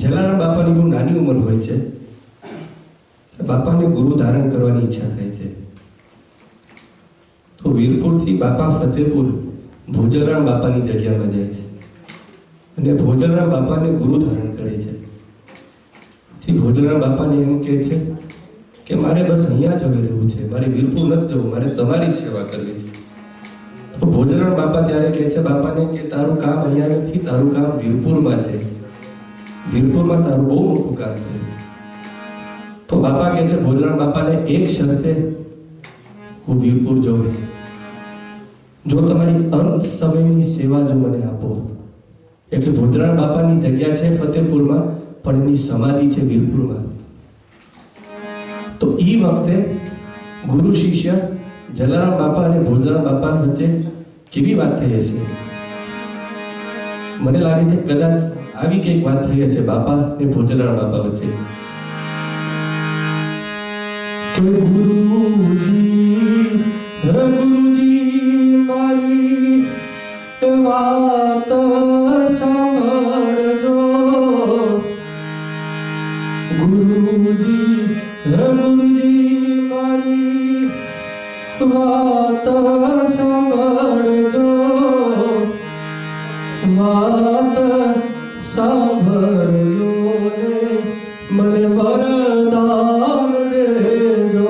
જલારામ બાપાની બહુ નાની ઉંમર હોય છે, બાપાને ગુરુ ધારણ કરવાની ઈચ્છા થાય છે. તો વીરપુરથી બાપા ફતેપુર ભોજરામ બાપાની જગ્યામાં જાય છે અને ભોજરામ બાપાને ગુરુ ધારણ કરે છે. પછી ભોજરામ બાપાને એમ કહે છે કે મારે બસ અહીંયા જ હવે રહેવું છે, મારે વીરપુર નથી જવું, મારે તમારી જ સેવા કરવી છે. તો ભોજરામ બાપા ત્યારે કહે છે બાપાને કે તારું કામ અહીંયા નથી, તારું કામ વીરપુરમાં છે, વીરપુરમાં તારું બહુ મોટું કામ છે. તો બાપા કહે છે ભોજરામ બાપાને એક શરતે હું વીરપુર જઉં, જો તમારી અંત સમયની સેવા જો મને આપો. એટલે ભોજરામ બાપાની જગ્યા છે ફતેપુરમાં, પણ એની સમાધિ છે વીરપુરમાં. તો એ વખતે ગુરુ શિષ્ય જલારામ બાપા અને ભોજરામ બાપા વચ્ચે કેવી વાત થઈ હશે? મને લાગે છે કદાચ આવી કઈક વાત થઈ હશે બાપા અને ભોજરામ બાપા વચ્ચે. ગુરુજી મારી વાત સાંભળજો, ગુરુજી મારી વાત સાંભળજો, વાત સાંભળજો ને મને વરદાન દેજો.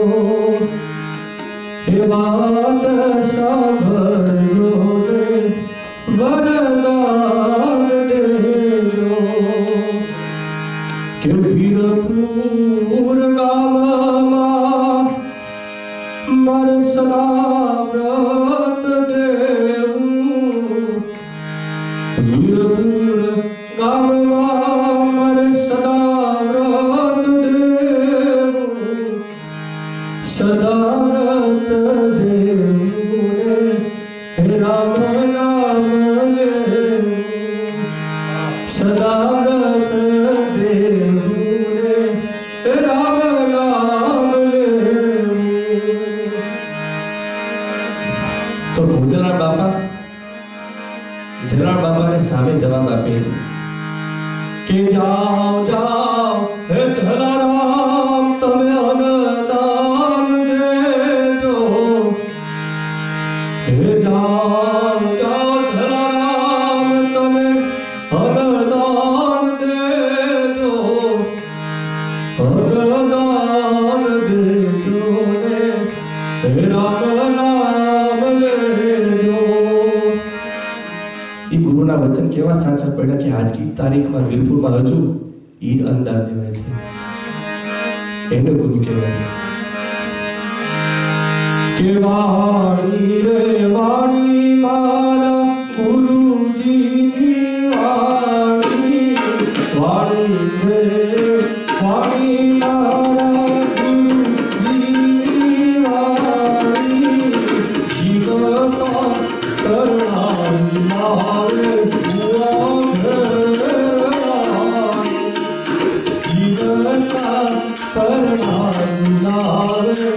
हे बात सांभळजो ने वरदान देजो के वीरपुर गामમાં માર સદા વ્રત દેવું, વીરપુર ગામમાં માર સદા વ્રત દેવું, સદા સામે જવાબ આપે છે કે જાઓ જાઓ હે જલારામ તમે અન્નદાન દેજો, हे राम नाम लेजो। ये गुरुना वचन केवा साचा पड़ा कि आज की तारीख में वीरपुर में हजू ई ज अंदाज देवाय छे। एने गुरु कहेवाय के वाणी रे वाणी मारा गुरुजी की वाणी, वाणी रे वाणी मारा गुरुजी की वाणी, जीवन का करणारी मारे जीवन का करणारी मारे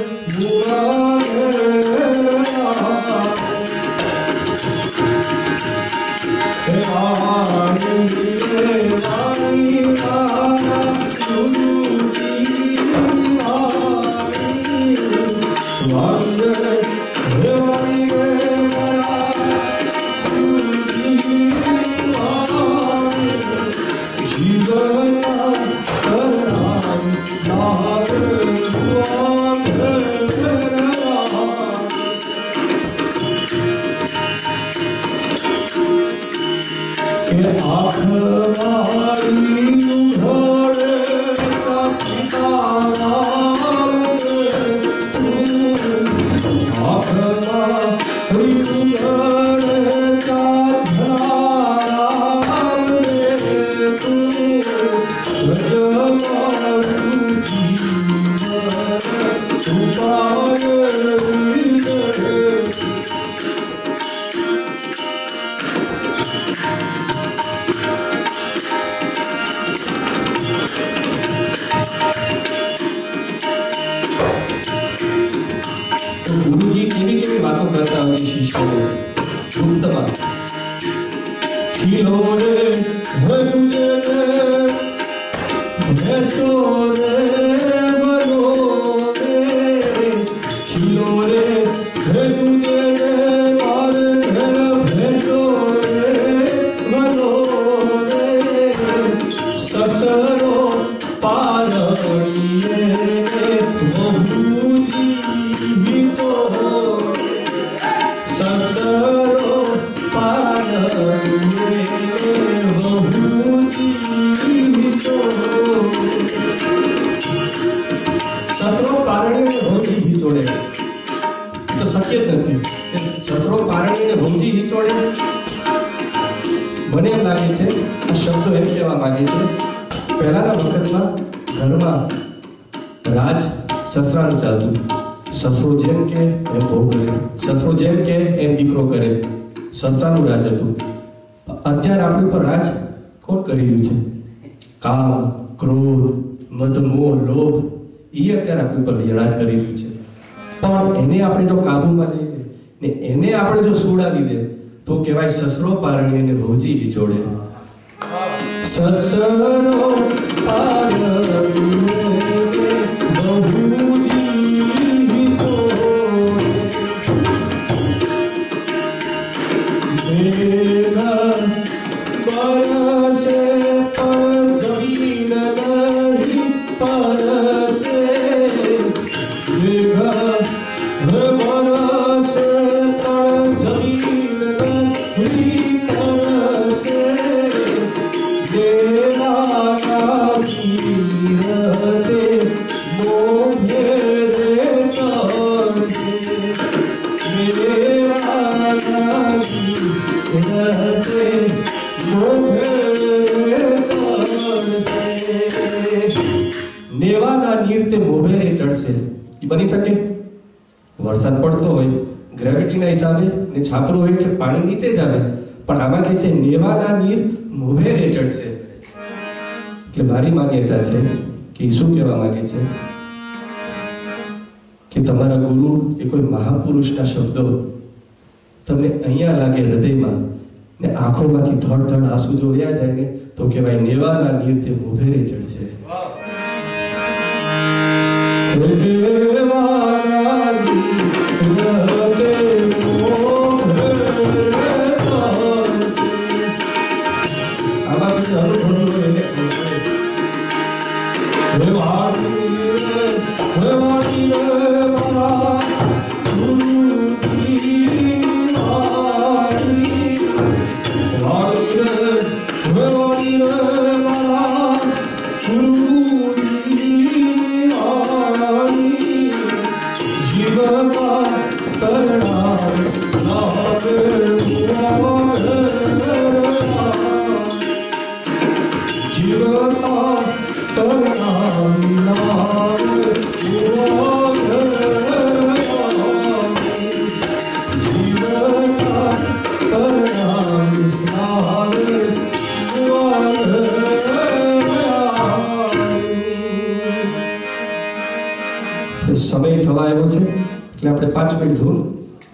समय થવા આવ્યો છે એટલે આપણે 5 મિનિટ ધૂન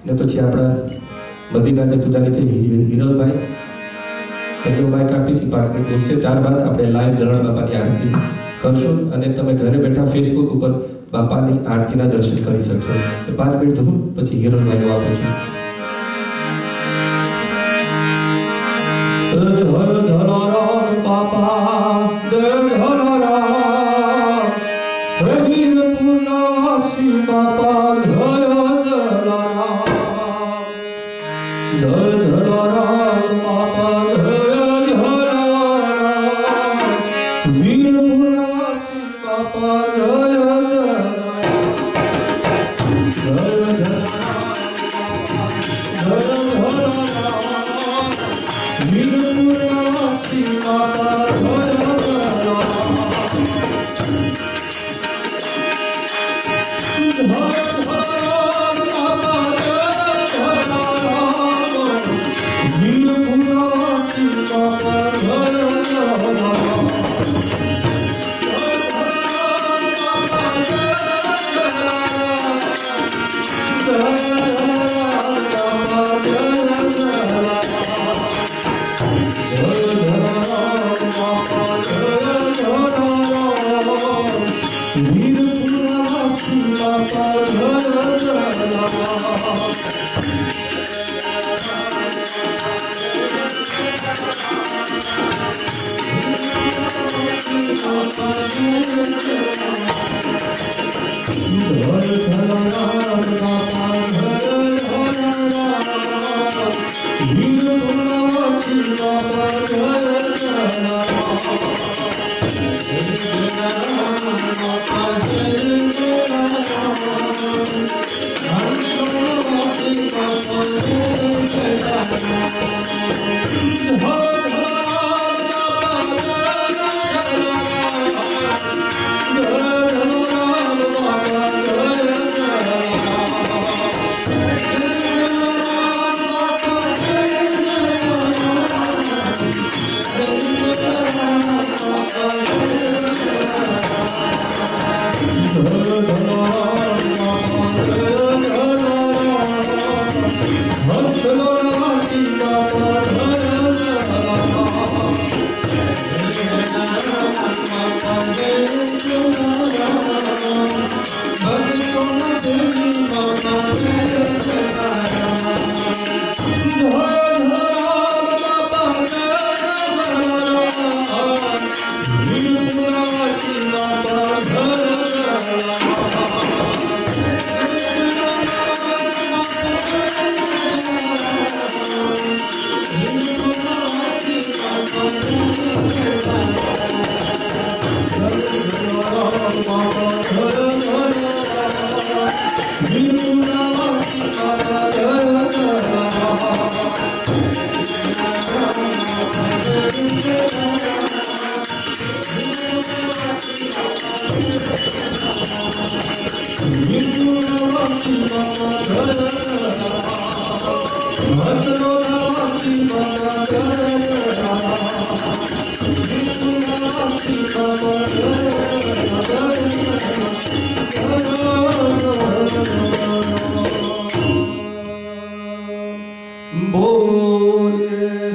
ને પછી આપણા મદીના જે પૂજારી છે હિરલભાઈ એમનો માઇક આપીશું 5 મિનિટ બોલશે. ત્યારબાદ આપણે લાઈવ જલારામ બાપાની આરતી કરશું અને તમે ઘરે બેઠા ફેસબુક ઉપર બાપાની આરતીના દર્શન કરી શકશો. 5 મિનિટ ધૂન પછી હિરલભાઈનો આપું છું. જલારામ બાપા જય જલારામ વીર પૂર્ણવાસી બાપા જય જલારામ જય જલારામ બાપા જય જલારામ વીર પૂર્ણવાસી બાપા જય જલારામ જય જલારામ વીર પૂર્ણવાસી બાપા જય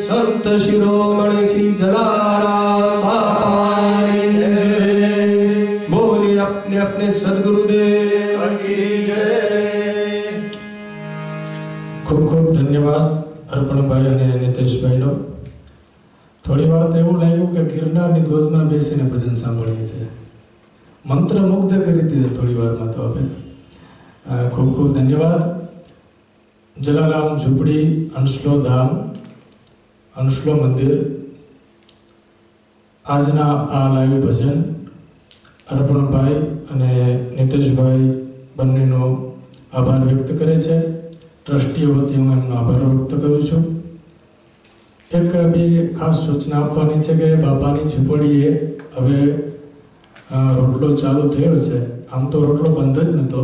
संत शिरोमणि श्री जलाराम बापा बोलिए अपने अपने सदगुरुदेव की जय। खूब खूब धन्यवाद अर्पण भाई અને નિતેશભાઈ નો। થોડી વાર તો એવું લાગ્યું કે ગિરનારની ગોદમાં બેસીને ભજન સાંભળીએ છે, મંત્રમુગ્ધ કરી દીધા થોડી વારમાં તો હવે। ખૂબ ખૂબ ધન્યવાદ। જલારામ ઝૂંપડી અંશલો ધામ અંશલો મંદિર આજના આ લાઈવ ભજન અર્પણભાઈ અને નિતેશભાઈ બંનેનો આભાર વ્યક્ત કરે છે. ટ્રસ્ટીઓ વતી હું એમનો આભાર વ્યક્ત કરું છું. એક બી ખાસ સૂચના આપવાની છે કે બાપાની ઝૂંપડીએ હવે રોટલો ચાલુ થયો છે. આમ તો રોટલો બંધ જ નહોતો.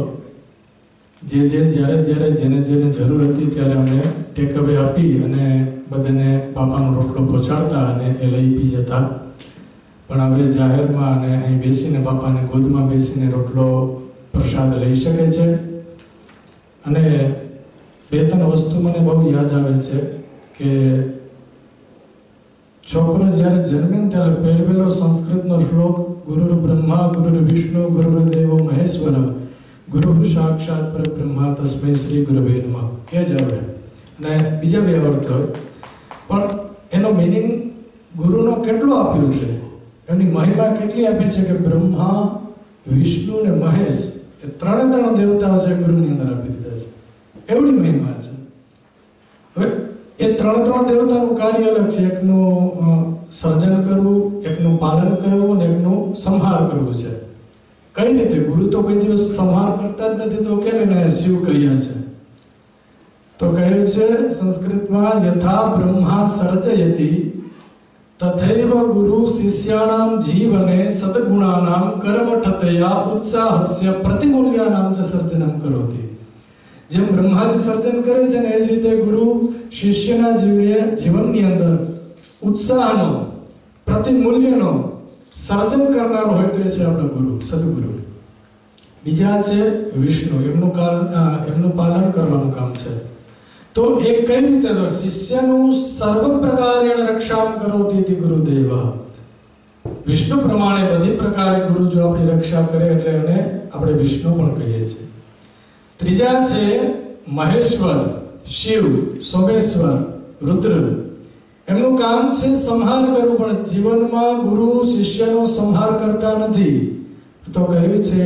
જ્યારે જેને જરૂર હતી ત્યારે અમે ટેક અવે આપી અને બધાને બાપાનો રોટલો પહોંચાડતા અને એ લઈ પી જતા. પણ હવે જાહેરમાં અને અહીં બેસીને બાપાની ગોદમાં બેસીને રોટલો પ્રસાદ લઈ શકે છે. અને બે ત્રણ વસ્તુ મને બહુ યાદ આવે છે કે છોકરો જ્યારે જન્મે ત્યારે પહેલો સંસ્કૃતનો શ્લોક ગુરુ બ્રહ્મા ગુરુ વિષ્ણુ ગુરુદેવો મહેશ્વર ગુરુ સાક્ષાત પરબ્રહ્મા તસ્મૈ શ્રી ગુરવે નમઃ એ જ આવડે અને બીજા બે આવડતા હોય. પણ એનો મિનિંગ ગુરુનો કેટલો આપ્યો છે, એની મહિમા કેટલી આપી છે કે બ્રહ્મા વિષ્ણુ ને મહેશ એ ત્રણ દેવતાઓ છે ગુરુની અંદર આપી દીધા છે. એવડી મહિમા છે. હવે એ ત્રણ દેવતાનું કાર્ય અલગ છે. એકનું સર્જન કરવું, એકનું પાલન કરવું અને એકનું સંહાર કરવું છે. કઈ રીતે? ગુરુ તો કોઈ દિવસ સંહાર કરતા જ નથી, તો કેમ એને શિવ કહ્યા છે? તો કહ્યું છે સંસ્કૃતમાં યથા બ્રહ્મા સર્જયતિ તથૈવ ગુરુ શિષ્યાણામ જીવને સદગુણાનામ કર્મઠતયા ઉત્સાહસ્ય પ્રતિમૂલ્યાનામ ચ સર્જનમ કરોતિ. જેમ બ્રહ્માજી સર્જન કરે છે ને એ જ રીતે ગુરુ શિષ્યના જીવનની અંદર ઉત્સાહનો, પ્રતિમૂલ્યનો સર્જન કરનારો હોય તો એ છે આપણા ગુરુ, સદગુરુ. બીજા છે વિષ્ણુ, એમનું પાલન કરવાનું કામ છે. તો એ કઈ રીતે? તો શિષ્યનું સર્વ પ્રકારેણ રક્ષામ કરોતિ ઇતિ ગુરુદેવ. વિષ્ણુ પ્રમાણે બધી પ્રકારે ગુરુ જો આપણી રક્ષા કરે એટલે એને આપણે વિષ્ણુ પણ કહીએ છીએ. ત્રીજા છે મહેશ્વર, શિવ, સોમેશ્વર, રુદ્ર. એમનું કામ છે સંહાર કરવું, પણ જીવનમાં ગુરુ શિષ્યનો સંહાર કરતા નથી. તો કહ્યું છે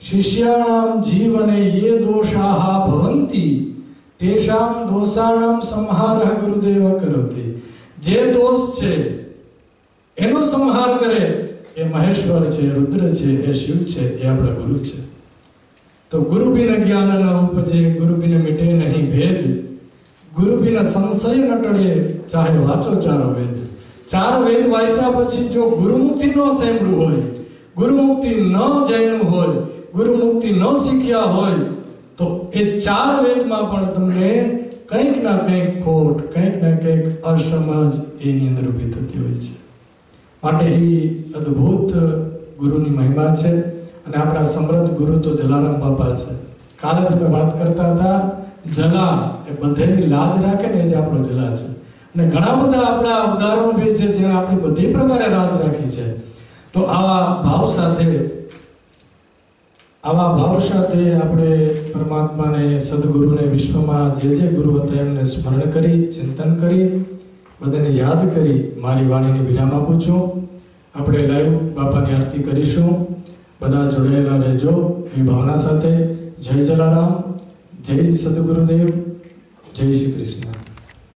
શિષ્યાણામ જીવને યે દોષાહ ભવંતી તેષામ દોષાણામ સંહારઃ ગુરુદેવ કરોતિ. જે દોષ છે એનો સંહાર કરે એ મહેશ્વર છે, રુદ્ર છે, એ શિવ છે, એ આપણા ગુરુ છે. તો ગુરુ બિન જ્ઞાન ન ઉપજે, ગુરુ બિન મિટે નહીં ભેદ, ગુરુ બિન સંશય ન ટળે, ચાહે વાંચો ચાર વેદ. ચાર વેદ વાંચ્યા પછી જો ગુરુમુક્તિ ન સાંભળ્યું હોય, ગુરુમુક્તિ ન જાણ્યું હોય, ગુરુમુક્તિ ન શીખ્યા હોય તો એ ચાર વેદમાં પણ તમને કંઈક ના કંઈક ખોટ, કંઈક ના કંઈક અસમજ એની અંદર ઊભી થતી હોય છે. માટે એ અદ્ભુત ગુરુની મહિમા છે. અને આપણા સમૃદ્ધ ગુરુ તો જલારામ બાપા છે. કાલે જ અમે વાત કરતા હતા, જલા એ બધેની લાજ રાખે ને એ જ આપણો જલા છે. અને ઘણા બધા આપણા ઉદાહરણો બી છે જેણે આપણી બધી પ્રકારે લાજ રાખી છે. તો આવા ભાવ સાથે આપણે પરમાત્માને, સદગુરુને, વિશ્વમાં જે ગુરુ હતા એમને સ્મરણ કરી, ચિંતન કરી, બધાને યાદ કરી મારી વાણીને વિરામ આપું છું. આપણે લાઈવ બાપાની આરતી કરીશું. બધા જોડાયેલા રહેજો એ ભાવના સાથે. જય જલારામ, જય સદગુરુદેવ, જય શ્રી કૃષ્ણ.